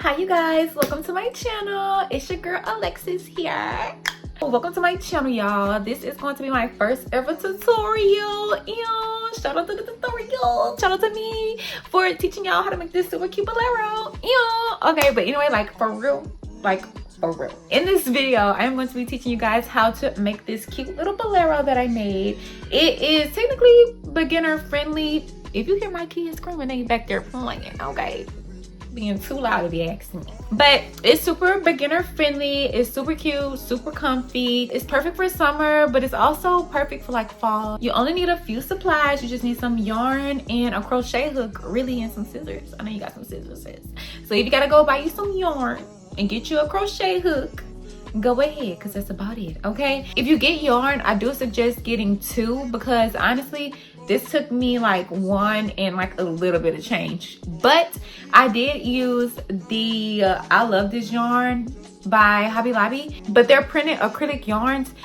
Hi you guys, welcome to my channel. It's your girl Alexis here. Welcome to my channel, y'all. This is going to be my first ever tutorial. Ew, shout out to the tutorial. Shout out to me for teaching y'all how to make this super cute bolero. Ew. Okay, but anyway, like for real. In this video, I'm going to be teaching you guys how to make this cute little bolero that I made. It is technically beginner friendly. If you hear my kids screaming, they back there playing, okay? Being too loud if you ask me. But it's super beginner friendly, it's super cute, super comfy. It's perfect for summer, but it's also perfect for like fall. You only need a few supplies. You just need some yarn and a crochet hook, really, and some scissors. I know you got some scissors, sis. So if you gotta go buy you some yarn and get you a crochet hook, go ahead, because that's about it, okay? If you get yarn, I do suggest getting two, because honestly this took me like one and like a little bit of change. But I did use the I Love This yarn by Hobby Lobby, but their printed acrylic yarns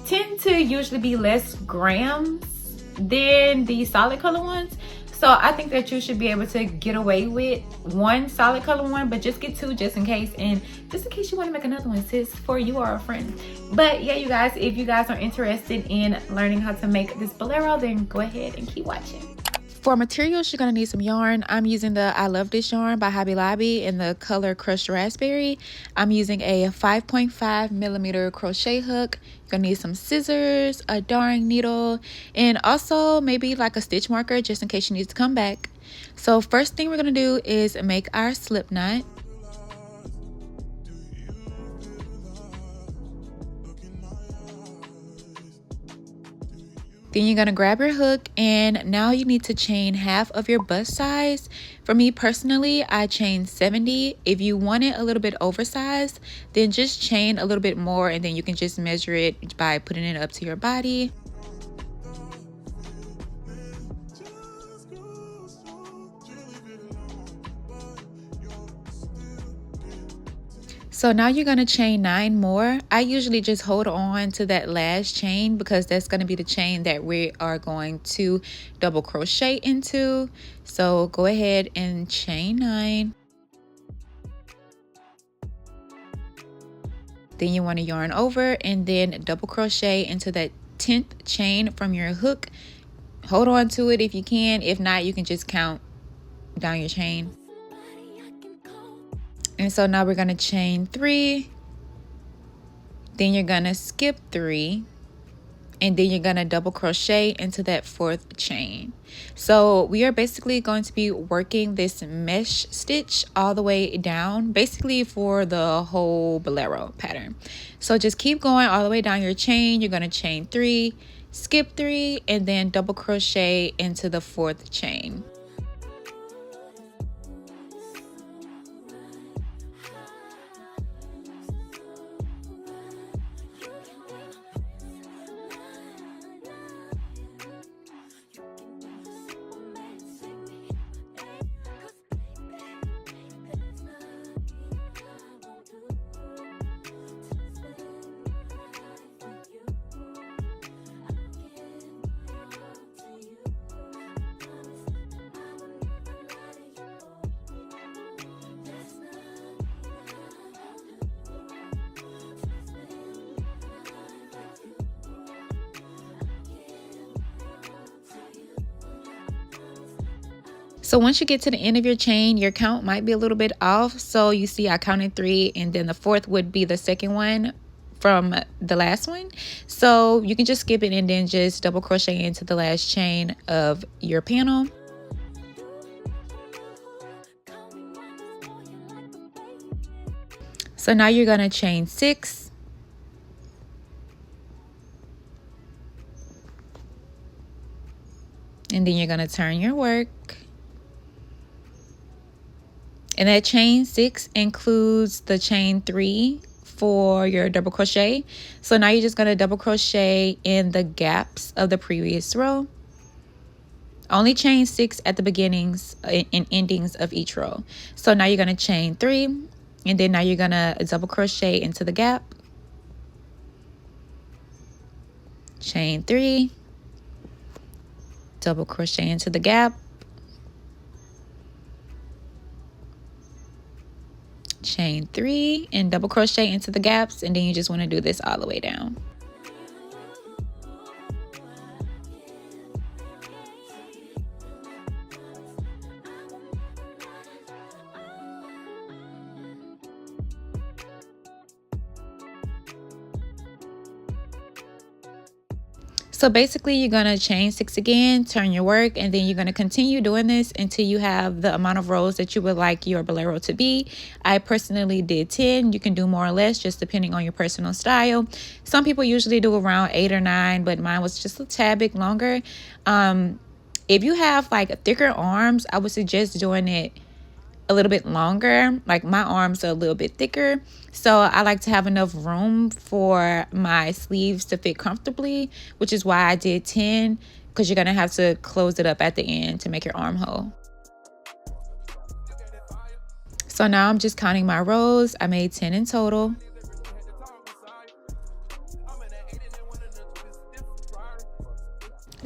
tend to usually be less grams than the solid color ones. So I think that you should be able to get away with one solid color one, but just get two just in case. And just in case you want to make another one, sis, for you or a friend. But yeah, you guys, if you guys are interested in learning how to make this bolero, then go ahead and keep watching. For materials, you're going to need some yarn. I'm using the I Love This yarn by Hobby Lobby in the color Crushed Raspberry. I'm using a 5.5 millimeter crochet hook. You're going to need some scissors, a darning needle, and also maybe like a stitch marker just in case you need to come back. So first thing we're going to do is make our slip knot. Then you're going to grab your hook, and now you need to chain half of your bust size. For me personally, I chain 70. If you want it a little bit oversized, then just chain a little bit more, and then you can just measure it by putting it up to your body. So now you're going to chain 9 more. I usually just hold on to that last chain because that's going to be the chain that we are going to double crochet into. So go ahead and chain 9. Then you want to yarn over and then double crochet into that 10th chain from your hook. Hold on to it if you can. If not, you can just count down your chain. And so now we're going to chain 3. Then you're going to skip 3. And then you're going to double crochet into that 4th chain. So we are basically going to be working this mesh stitch all the way down, basically for the whole bolero pattern. So just keep going all the way down your chain. You're going to chain 3, skip 3, and then double crochet into the 4th chain. So once you get to the end of your chain, your count might be a little bit off. So you see I counted 3, and then the 4th would be the second one from the last one. So you can just skip it and then just double crochet into the last chain of your panel. So now you're going to chain 6. And then you're going to turn your work. And that chain 6 includes the chain 3 for your double crochet. So now you're just going to double crochet in the gaps of the previous row. Only chain 6 at the beginnings and endings of each row. So now you're going to chain 3, and then now you're going to double crochet into the gap. Chain 3, double crochet into the gap. chain 3 and double crochet into the gaps, and then you just want to do this all the way down. So basically you're going to chain 6 again, turn your work, and then you're going to continue doing this until you have the amount of rows that you would like your bolero to be. I personally did 10. You can do more or less just depending on your personal style. Some people usually do around 8 or 9, but mine was just a tad bit longer. If you have like thicker arms, I would suggest doing it a little bit longer. Like my arms are a little bit thicker, so I like to have enough room for my sleeves to fit comfortably, which is why I did 10, because you're gonna have to close it up at the end to make your armhole. So now I'm just counting my rows. I made 10 in total.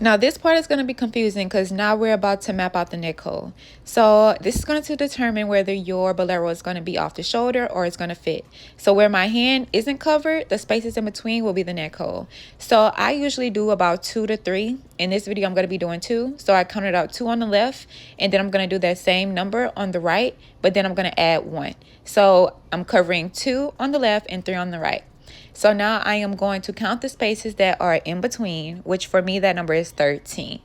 Now this part is going to be confusing because now we're about to map out the neck hole. So this is going to determine whether your bolero is going to be off the shoulder or it's going to fit. So where my hand isn't covered, the spaces in between will be the neck hole. So I usually do about 2 to 3. In this video I'm going to be doing 2. So I counted out 2 on the left, and then I'm going to do that same number on the right, but then I'm going to add 1. So I'm covering 2 on the left and 3 on the right. So now I am going to count the spaces that are in between, which for me that number is 13.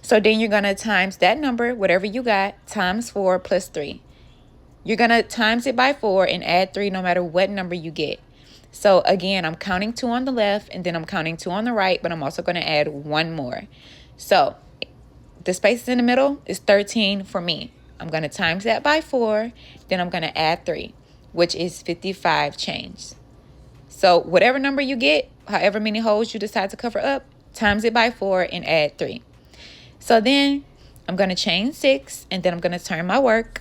So then you're going to times that number, whatever you got, times 4 plus 3. You're going to times it by 4 and add 3 no matter what number you get. So again, I'm counting 2 on the left, and then I'm counting 2 on the right, but I'm also going to add 1 more. So the spaces in the middle is 13 for me. I'm going to times that by 4, then I'm going to add 3, which is 55 chains. So whatever number you get, however many holes you decide to cover up, times it by 4 and add 3. So then I'm going to chain 6, and then I'm going to turn my work.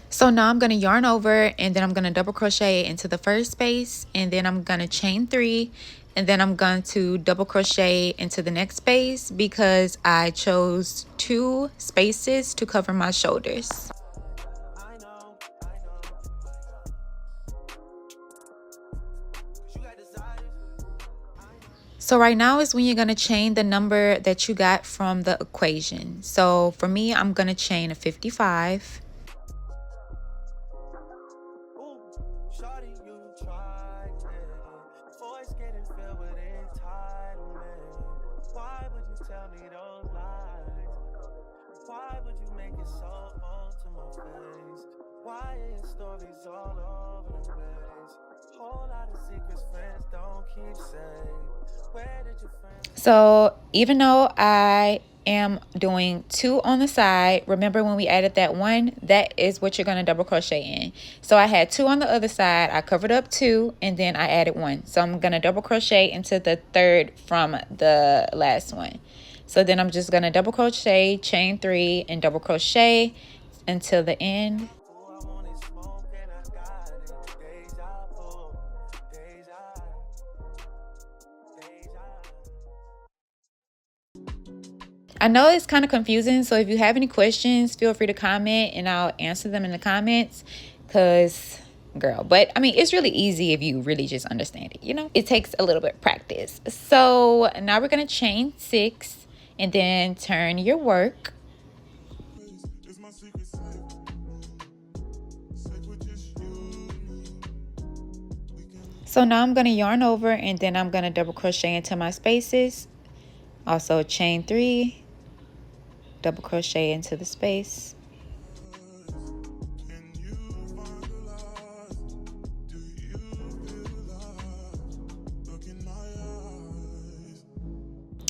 So now I'm going to yarn over, and then I'm going to double crochet into the first space, and then I'm going to chain 3, and then I'm going to double crochet into the next space because I chose 2 spaces to cover my shoulders. So right now is when you're going to chain the number that you got from the equation. So for me, I'm going to chain a 55. So even though I am doing 2 on the side, remember when we added that 1, that is what you're going to double crochet in. So I had 2 on the other side, I covered up 2, and then I added 1. So I'm going to double crochet into the third from the last one. So then I'm just going to double crochet, chain 3, and double crochet until the end. I know it's kind of confusing, so if you have any questions, feel free to comment and I'll answer them in the comments, because girl, but I mean, it's really easy if you really just understand it, you know. It takes a little bit of practice. So now we're going to chain 6 and then turn your work. So now I'm going to yarn over, and then I'm going to double crochet into my spaces. Also chain 3, double crochet into the space.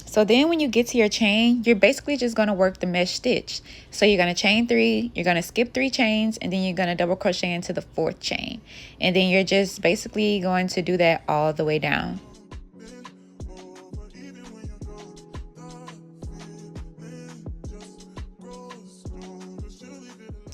So then when you get to your chain, you're basically just going to work the mesh stitch. So you're going to chain 3, you're going to skip 3 chains, and then you're going to double crochet into the 4th chain. And then you're just basically going to do that all the way down.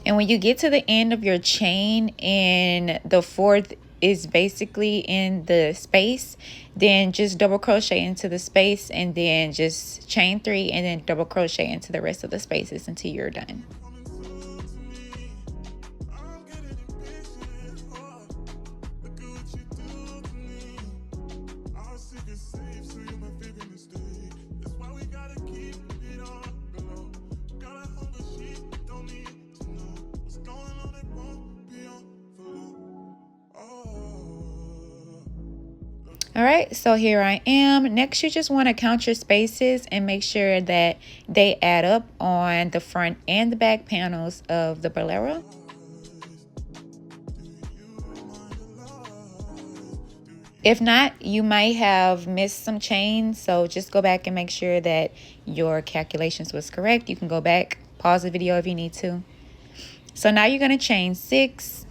And And when you get to the end of your chain and the fourth is basically in the space, then just double crochet into the space and then just chain 3 and then double crochet into the rest of the spaces until you're done. All right, so here I am. Next, you just want to count your spaces and make sure that they add up on the front and the back panels of the bolero. If not, you might have missed some chains, so just go back and make sure that your calculations was correct. You can go back, pause the video if you need to. So now you're going to chain 6.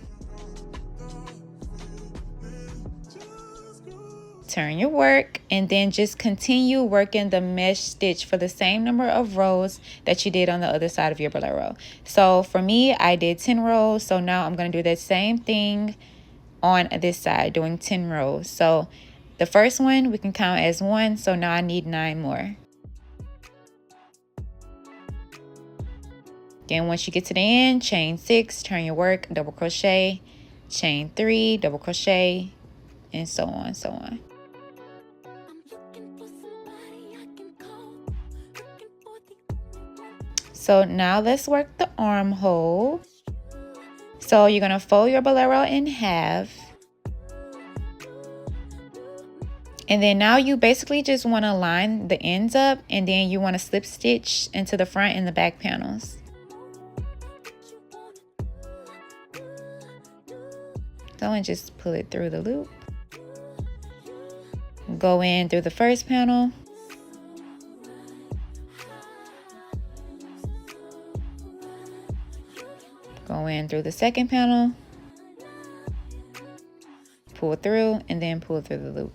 Turn your work and then just continue working the mesh stitch for the same number of rows that you did on the other side of your bolero. So for me, I did 10 rows. So now I'm going to do the same thing on this side, doing 10 rows. So the first one we can count as 1. So now I need 9 more. Then once you get to the end, chain 6, turn your work, double crochet, chain 3, double crochet, and so on, so on. So now let's work the armhole. So you're gonna fold your bolero in half. And then now you basically just wanna line the ends up and then you wanna slip stitch into the front and the back panels. So and just pull it through the loop. Go in through the first panel. Go in through the second panel, pull through, and then pull through the loop.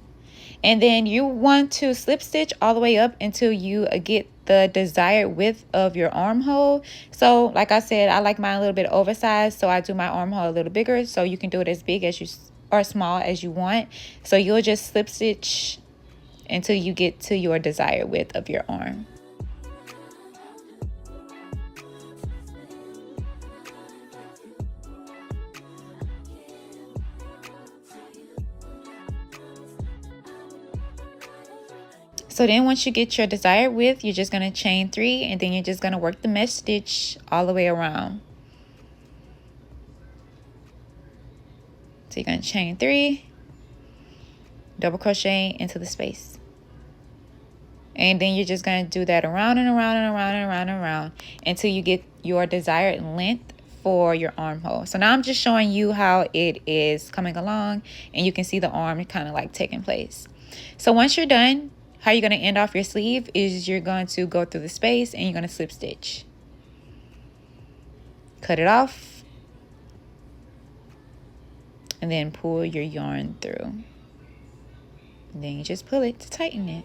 And then you want to slip stitch all the way up until you get the desired width of your armhole. So like I said, I like mine a little bit oversized, so I do my armhole a little bigger. So you can do it as big as you or small as you want. So you'll just slip stitch until you get to your desired width of your arm. So then once you get your desired width, you're just going to chain 3 and then you're just going to work the mesh stitch all the way around. So you're going to chain 3, double crochet into the space. And then you're just going to do that around and around and around and around and around until you get your desired length for your armhole. So now I'm just showing you how it is coming along and you can see the arm kind of like taking place. So once you're done, how you're going to end off your sleeve is you're going to go through the space and you're going to slip stitch. Cut it off. And then pull your yarn through. And then you just pull it to tighten it.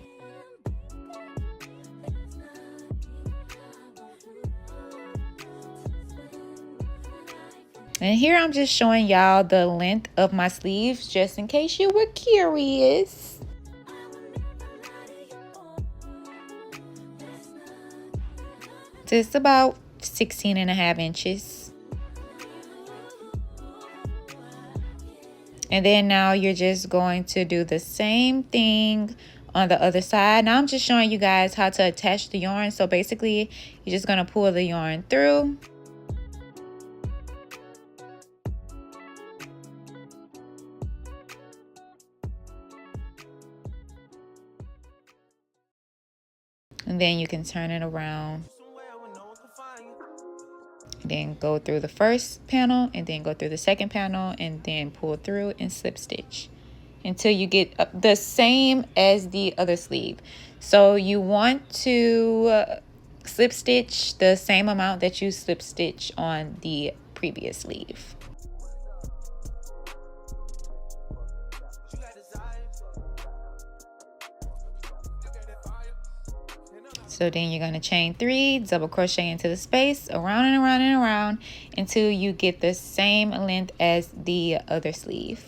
And here I'm just showing y'all the length of my sleeves just in case you were curious. It's about 16.5 inches. And then now you're just going to do the same thing on the other side. Now I'm just showing you guys how to attach the yarn. So basically, you're just going to pull the yarn through. And then you can turn it around. Then go through the first panel and then go through the second panel and then pull through and slip stitch until you get the same as the other sleeve. So you want to slip stitch the same amount that you slip stitch on the previous sleeve. So then you're going to chain 3, double crochet into the space, around and around and around, until you get the same length as the other sleeve.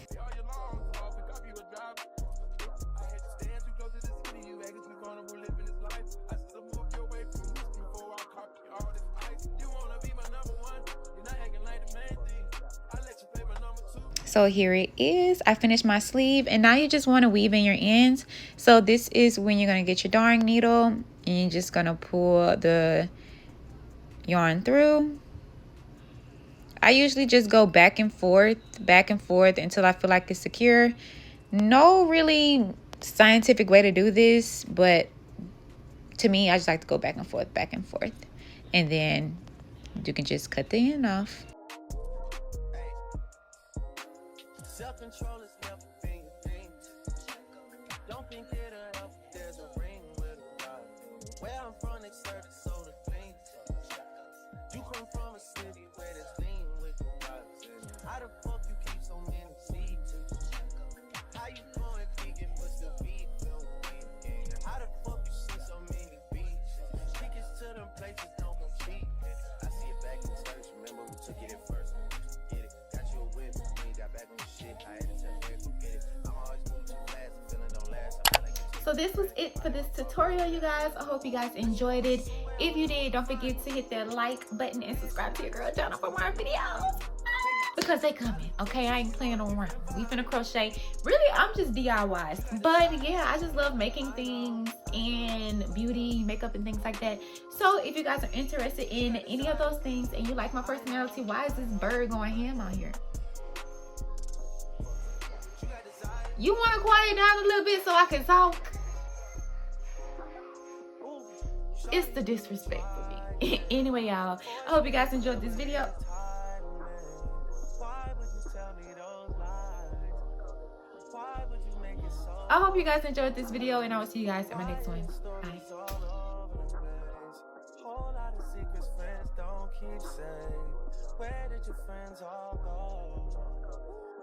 So here it is. I finished my sleeve, and now you just want to weave in your ends. So this is when you're going to get your darning needle, and you're just going to pull the yarn through. I usually just go back and forth until I feel like it's secure. No really scientific way to do this, but to me, I just like to go back and forth, and then you can just cut the end off. Self-control is never been your thing. Don't think it'll help if there's a ring with a rod. Where I'm from, they serve the soul of things. You come from a city where there's lean with the rocks. How the fuck you keep so many seeds? How you going vegan but still be feeling weak? How the fuck you see so many beats? Tickets to them places don't go cheap. I see it back in the church, remember we took it at first. Get it, got you a whip, we ain't got back on the shit. I had to tell Eric, go get it. I'm always moving too fast, the feeling don't last. I feel like so this was it for this tutorial, you guys. I hope you guys enjoyed it. If you did, don't forget to hit that like button and subscribe to your girl channel for more videos, because they coming. Okay, I ain't playing around. We finna crochet. Really, I'm just DIYs, but yeah, I just love making things and beauty, makeup, and things like that. So if you guys are interested in any of those things and you like my personality, why is this bird going ham out here? You want to quiet down a little bit so I can talk? It's the disrespect for me. Anyway, y'all, I hope you guys enjoyed this video. I hope you guys enjoyed this video, and I will see you guys in my next one. Bye. where did your friends all go?